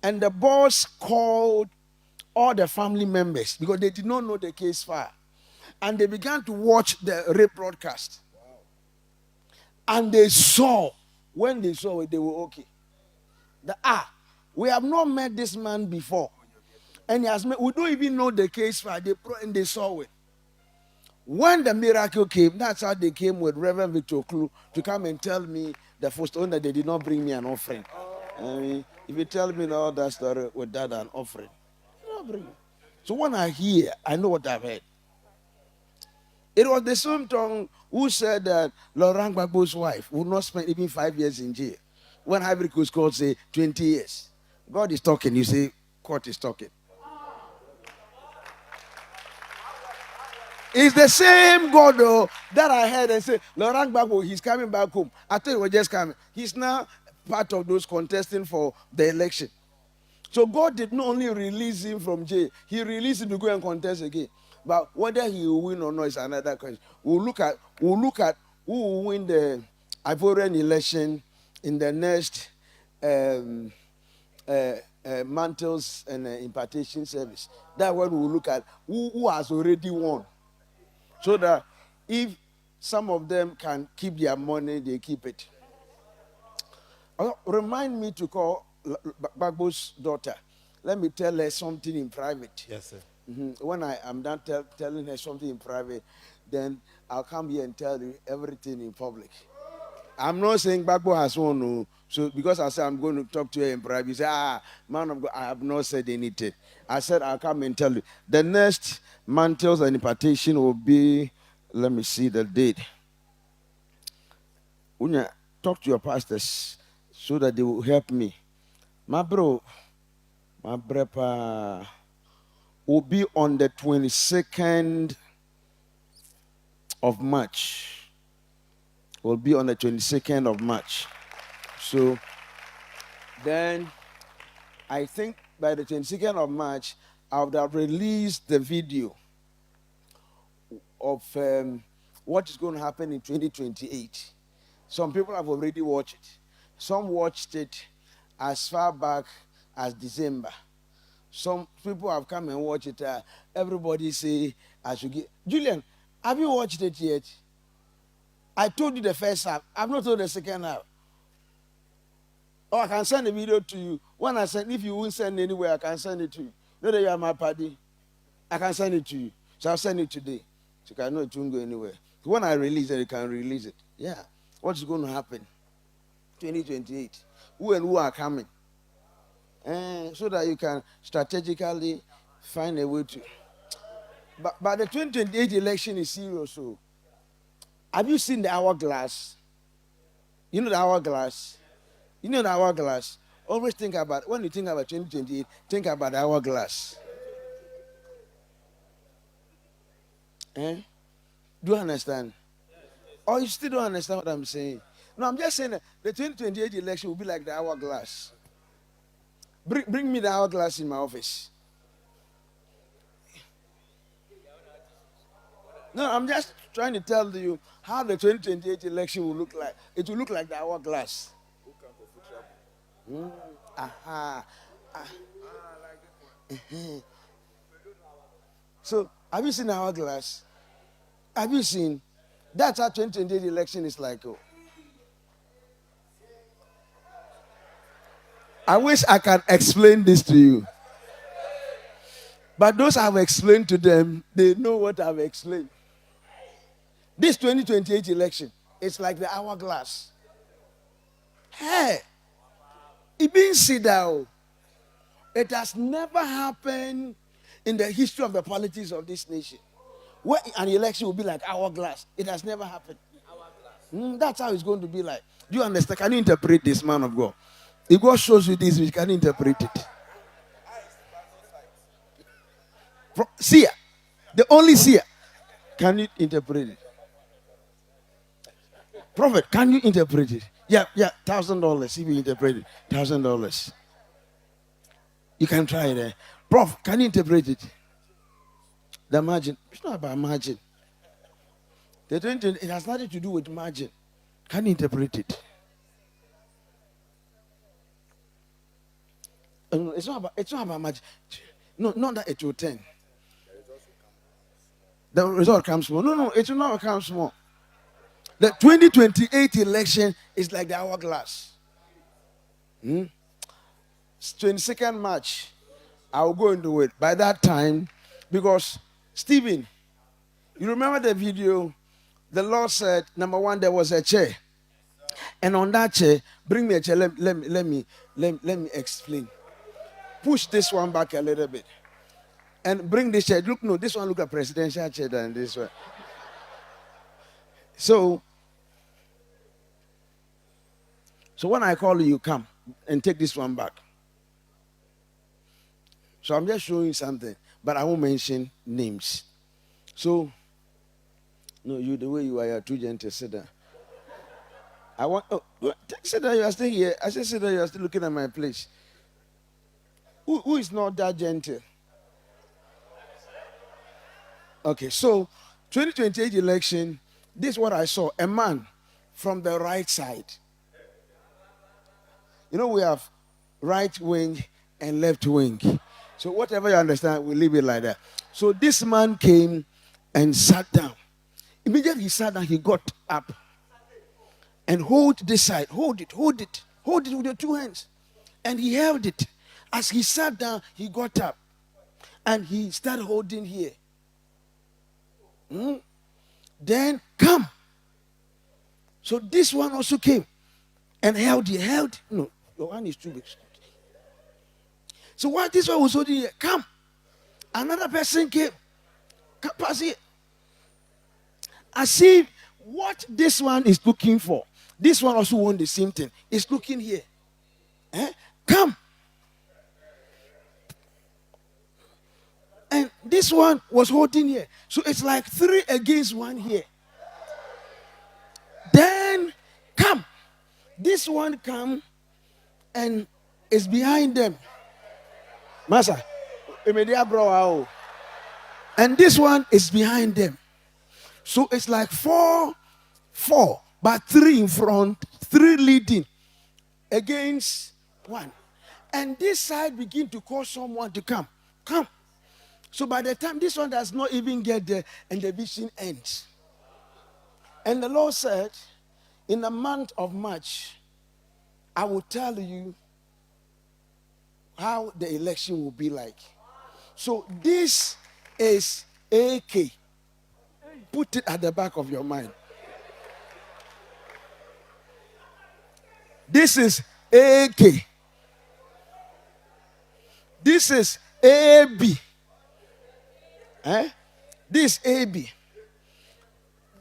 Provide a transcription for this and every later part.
And the boss called all the family members because they did not know the case file. And they began to watch the rape broadcast. And they saw, when they saw it, they were okay. We have not met this man before. And he has met, we don't even know the case file. And they saw it. When the miracle came, that's how they came with Reverend Victor Klu to come and tell me the first owner they did not bring me an offering. I mean, if you tell me all that story without an offering, they don't bring it. So when I hear, I know what I've heard. It was the same tongue who said that Laurent Gbagbo's wife would not spend even 5 years in jail. When Ivory Coast court say 20 years. God is talking, you say court is talking. It's the same God that I heard and say, Laurent Gbagbo, he's coming back home. I thought he was just coming. He's now part of those contesting for the election. So God did not only release him from jail, he released him to go and contest again. But whether he will win or not is another question. We'll look at who will win the Ivorian election in the next mantles and impartation service. That one we'll look at who has already won. So that if some of them can keep their money, they keep it. Remind me to call Bagbo's daughter. Let me tell her something in private. Yes, sir. When I am done telling her something in private, then I'll come here and tell you everything in public. I'm not saying Bagbo has won, no. So because I said I'm going to talk to her in private, you say, man of God, I have not said anything. I said I'll come and tell you. The next mantles and impartation will be, let me see the date. Unya, talk to your pastors so that they will help me. My brepa will be on the 22nd of March. Will be on the 22nd of March. So then I think by the 22nd of March, I would have released the video of what is going to happen in 2028. Some people have already watched it. Some watched it as far back as December. Some people have come and watched it. Everybody say I should get. Julian, have you watched it yet? I told you the first half. I've not told the second half. Oh, I can send a video to you. When I send, if you won't send anywhere, I can send it to you. Know that you are my party. I can send it to you. So I'll send it today. So you can know it won't go anywhere. When I release it, you can release it. Yeah. What's going to happen? 2028. Who and who are coming? So that you can strategically find a way to. But the 2028 election is serious. So, have you seen the hourglass? You know the hourglass? You know the hourglass? Always think about, when you think about 2028, think about the hourglass. Do you understand? Or you still don't understand what I'm saying? No, I'm just saying that the 2028 election will be like the hourglass. Bring me the hourglass in my office. No, I'm just trying to tell you how the 2028 election will look like. It will look like the hourglass. So, have you seen the hourglass? Have you seen? That's how 2028 election is like. Oh. I wish I can explain this to you. But those I've explained to them, they know what I've explained. This 2028 election, it's like the hourglass. Hey, it means sit down. It has never happened in the history of the politics of this nation. Where an election will be like hourglass. It has never happened. That's how it's going to be like. Do you understand? Can you interpret this, man of God? If God shows you this, you can interpret it. Seer. The only seer. Can you interpret it? Prophet, can you interpret it? Yeah, $1,000. If you interpret it, $1,000. You can try it. Prof, can you interpret it? The margin. It's not about margin. It has nothing to do with margin. Can you interpret it? It's not about much. No, not that it will turn. The result comes small. No, it will not come small. The 2028 election is like the hourglass. 22nd March, I will go into it. By that time, because Stephen, you remember the video? The Lord said, number one, there was a chair. And on that chair, bring me a chair. Let me explain. Push this one back a little bit. And bring this chair. Look, no, this one look a presidential chair than this one. So when I call you, come and take this one back. So I'm just showing you something, but I won't mention names. So, no, you the way you are, you're too gentle. Sit down. Sit down. You are still here. I said, sit down. You are still looking at my place. Who is not that gentle? Okay, so 2028 election. This is what I saw. A man from the right side. You know, we have right wing and left wing. So whatever you understand, we leave it like that. So this man came and sat down. Immediately he sat down, he got up and hold this side. Hold it with your two hands. And he held it. As he sat down, he got up and he started holding here. Then come. So this one also came and held. No, your hand is too big. So while this one was holding here, come. Another person came. Come pass here. I see what this one is looking for. This one also want the same thing. It's looking here. Come. And this one was holding here. So it's like 3 against 1 here. Then come. This one come and is behind them. Masa. And this one is behind them. So it's like 4, but 3 in front, 3 leading against 1. And this side begin to call someone to come. Come. So by the time this one does not even get there and the vision ends. And the Lord said, in the month of March, I will tell you how the election will be like. So this is AK. Put it at the back of your mind. This is AK. This is AB. This AB.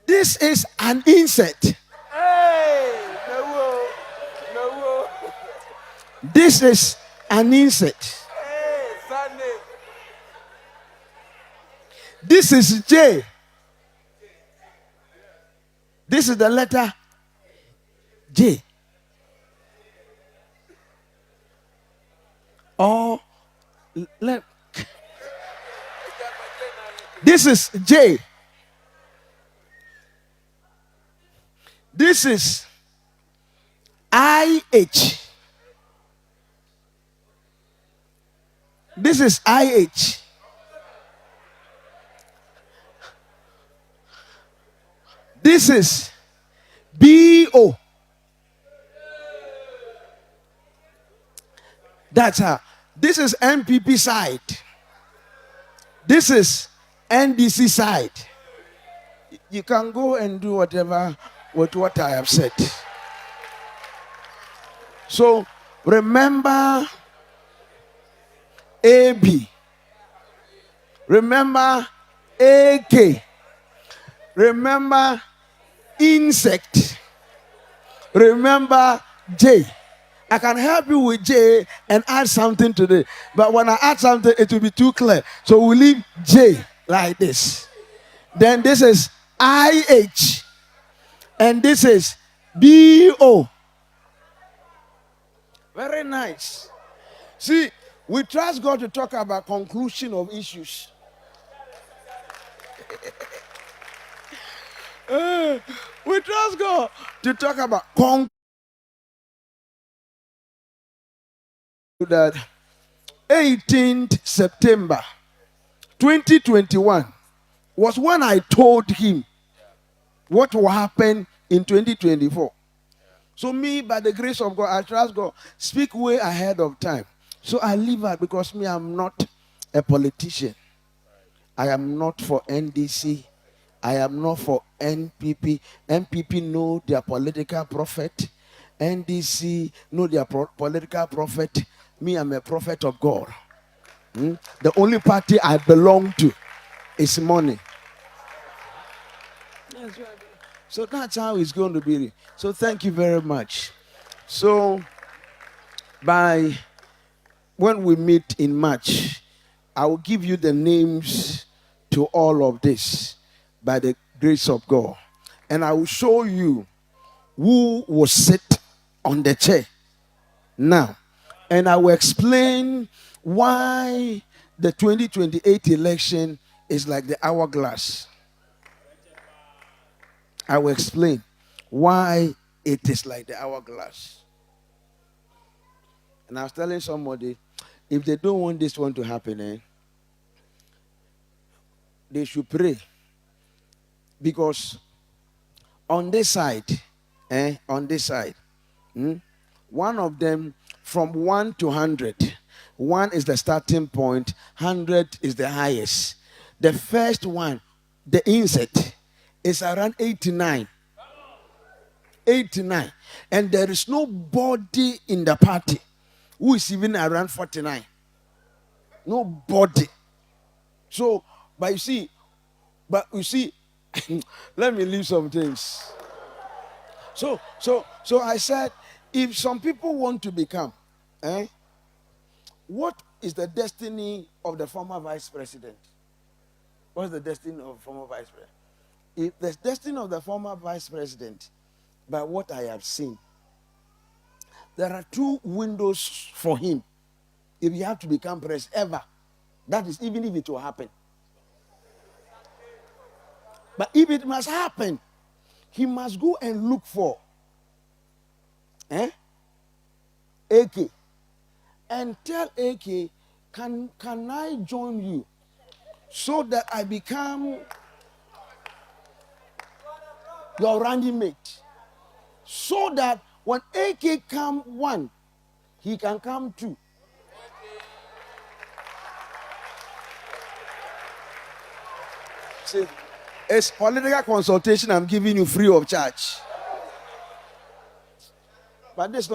This is an insect. Hey, no. This is an insect. Hey, Sunday. This is J. This is the letter J. Or this is J. This is IH. This is IH. This is BO. That's how. This is MPP side. This is NDC side. You can go and do whatever with what I have said. So remember AB. Remember AK. Remember insect. Remember J. I can help you with J and add something to it. But when I add something, it will be too clear. So we leave J like this. Then this is IH. And this is BO. Very nice. See, we trust God to talk about conclusion of issues. We trust God to talk about that 18th September 2021 was when I told him what will happen in 2024. So me, by the grace of God, I trust God, speak way ahead of time. So I leave out because me, I'm not a politician. I am not for NDC. I am not for NPP. NPP know their political prophet. NDC know their political prophet. Me, I'm a prophet of God. The only party I belong to is money. That's right. So that's how it's going to be. So thank you very much. So by when we meet in March, I will give you the names to all of this by the grace of God. And I will show you who will sit on the chair now. And I will explain why the 2028 election is like the hourglass. I will explain why it is like the hourglass. And I was telling somebody, if they don't want this one to happen, they should pray. Because on this side, one of them from 1 to 100. 1 is the starting point, 100 is the highest. The first one, the inset, is around 89. 89. And there is nobody in the party who is even around 49. Nobody. So, but you see, let me leave some things. So I said, if some people want to become, what is the destiny of the former vice president? What's the destiny of the former vice president? If the destiny of the former vice president, by what I have seen, there are 2 windows for him. If you have to become president ever, that is even if it will happen. But if it must happen, he must go and look for AK and tell AK, can I join you so that I become your running mate? So that when AK come 1, he can come 2. See, it's political consultation I'm giving you free of charge. But this